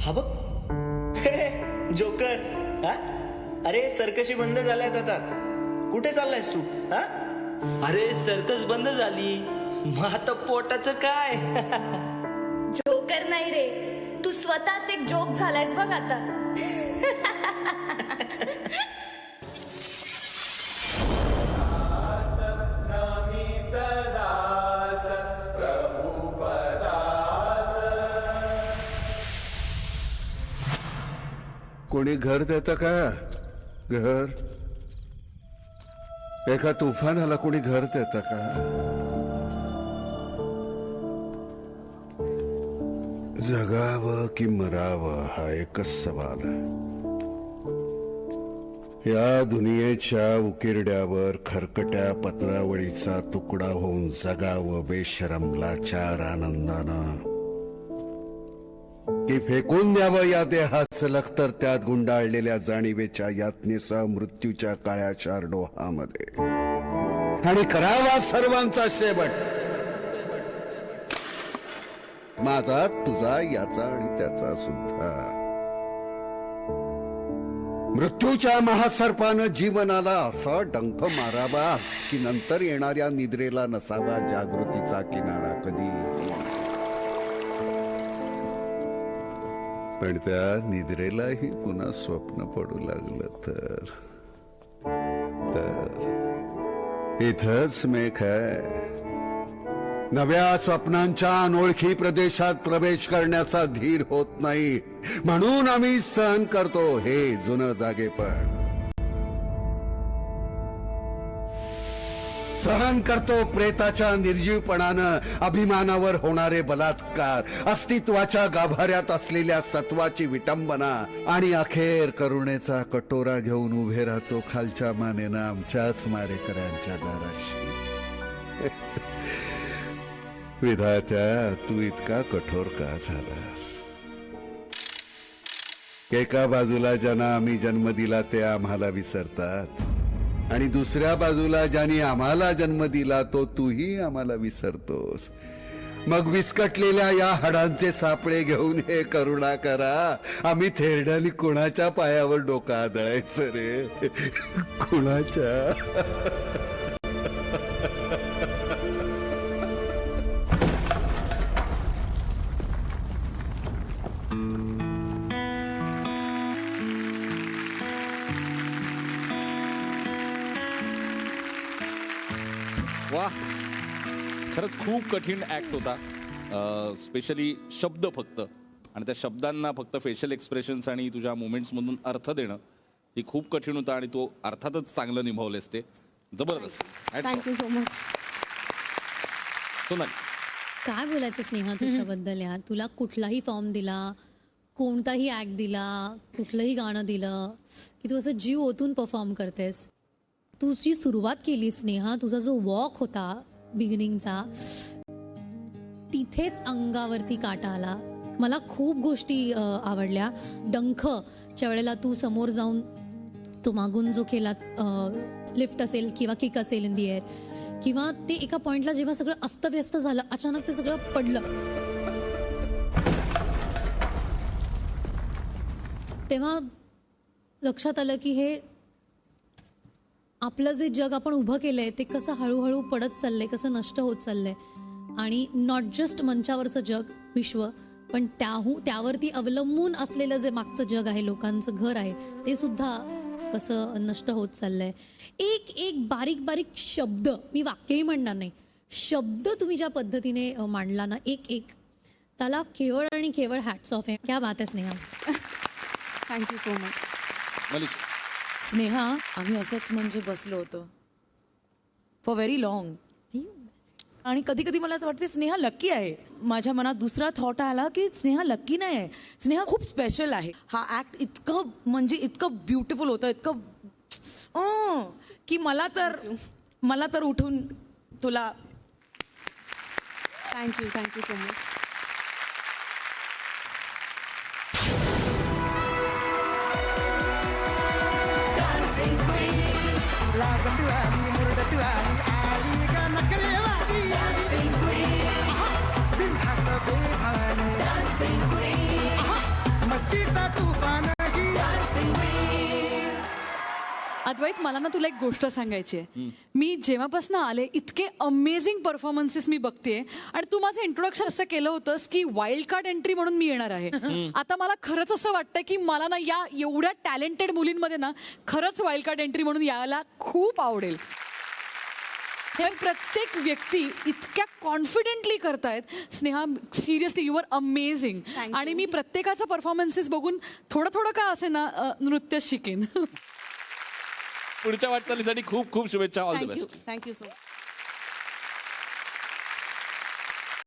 हा बघ जोकर. हा अरे सर्कशी बंद झाल्यात आता. कुठे चाललायस तू? हा अरे सर्कस बंद झाली, मग आता पोटाचं काय? जोकर नाही रे, तू स्वतःच एक जोक झालायस बघ आता. कोणी घर देतं का? घर एका तुफानाला कोणी घर देतं का? जगावं की मरावं हा एकच सवाल आहे. या दुनियेच्या उकिरड्यावर खरकट्या पत्रावळीचा तुकडा होऊन जगावं बेशरम लाचार आनंदानं, की फेकून द्यावं या देहाचं लखतर त्यात गुंडाळलेल्या जाणीवेच्या यातनेसह मृत्यूच्या काळ्या शारडोहामध्ये, आणि करावा सर्वांचा शेवट माझा, तुझा, याचा आणि त्याचा सुद्धा. मृत्यूच्या महासर्पानं जीवनाला असा डंख मारावा की नंतर येणाऱ्या निद्रेला नसावा जागृतीचा किनारा कधी. पण त्या निद्रेलाही पुन्हा स्वप्न पडू लागलं तर इथंच मेघ आहे. नव्या स्वप्नांच्या अनोळखी प्रदेशात प्रवेश करण्याचा धीर होत नाही, म्हणून आम्ही सहन करतो हे जुनं जागेपण. सहन करतो प्रेताच्या निर्जीवपणानं अभिमानावर होणारे बलात्कार, अस्तित्वाच्या गाभाऱ्यात असलेल्या सत्वाची विटंबना, आणि अखेर करुणेचा कटोरा घेऊन उभे राहतो खालच्या मानेनं आमच्याच मारेकऱ्यांच्या दाराशी. विधात्या, तू इतका कठोर का झालास? एका बाजूला ज्यांना आम्ही जन्म दिला ते आम्हाला विसरतात, आणि दुसऱ्या बाजूला ज्यांनी आम्हाला जन्म दिला तो तूही आम्हाला विसरतोस. मग विस्कटलेल्या या हाडांचे सापळे घेऊन हे करुणा करा, आम्ही थेरड्याने कुणाच्या पायावर डोकं आदळायचं रे? कुणाच्या? वा, खरंच खूप कठीण ऍक्ट होता. स्पेशली शब्द फक्त, आणि त्या शब्दांना फक्त फेशियल एक्सप्रेशन्स आणि तुझ्या मुमेंट्समधून अर्थ देणं ही खूप कठीण होतं, आणि तो अर्थातच चांगलं निभावलेस ते. जबरदस्त. Thank you so much. सोनाली, काय बोलायचं स्नेहा तुझ्याबद्दल यार. तुला कुठलाही फॉर्म दिला, कोणताही ऍक्ट दिला, कुठलंही गाणं दिलं की तू असं जीव ओतून परफॉर्म करतेस. तू जी सुरुवात केली स्नेहा, तुझा जो वॉक होता बिगिनिंगचा, तिथेच अंगावरती काटा आला. मला खूप गोष्टी आवडल्या. डंखच्या वेळेला तू समोर जाऊन तो मागून जो केला लिफ्ट असेल किंवा किक असेल इन दी एअर, किंवा ते एका पॉइंटला जेव्हा सगळं अस्तव्यस्त झालं, अचानक ते सगळं पडलं, तेव्हा लक्षात आलं की हे आपलं जे जग आपण उभं केलंय ते कसं हळूहळू पडत चाललंय, कसं नष्ट होत चाललंय. आणि नॉट जस्ट मंचावरचं जग, विश्व, पण त्यावरती अवलंबून असलेलं जे मागचं जग आहे, लोकांचं घर आहे, ते सुद्धा कसं नष्ट होत चाललंय. एक एक बारीक बारीक शब्द, मी वाक्यही म्हणणार नाही, शब्द तुम्ही ज्या पद्धतीने मांडला ना, एक एक, त्याला केवळ आणि केवळ हॅट्स ऑफ आहे. क्या बात आहे Sneha. Thank you so much. Manish. Sneha, आम्ही असंच म्हणजे बसलो होतो फॉर व्हेरी लॉंग, आणि कधी कधी मला असं वाटतं स्नेहा लकी आहे. माझ्या मनात दुसरा थॉट आला की स्नेहा लकी नाही आहे, स्नेहा खूप स्पेशल आहे. हा ऍक्ट इतकं म्हणजे इतकं ब्युटिफुल होतं, इतकं की मला तर उठून तुला थँक्यू सो मच. मस्तीचा तुफान अद्वैत मला ना तुला एक गोष्ट सांगायची आहे. मी जेव्हापासून आले इतके अमेझिंग परफॉर्मन्सेस मी बघतेय आणि तू माझं इंट्रोडक्शन असं केलं होतंस की वाईल्ड कार्ड एंट्री म्हणून मी येणार आहे. आता मला खरंच असं वाटतं की मला ना या एवढ्या टॅलेंटेड मुलींमध्ये ना खरंच वाईल्ड कार्ड एंट्री म्हणून यायला खूप आवडेल. हे प्रत्येक व्यक्ती इतक्या कॉन्फिडेंटली करतायत. Sneha seriously you are amazing. आणि मी प्रत्येकाचा परफॉर्मन्सेस बघून थोडं थोडं का असे ना नृत्य शिकेन. पुढच्या वाटचालीसाठी खूप खूप शुभेच्छा. All the thank you best. Thank you so much.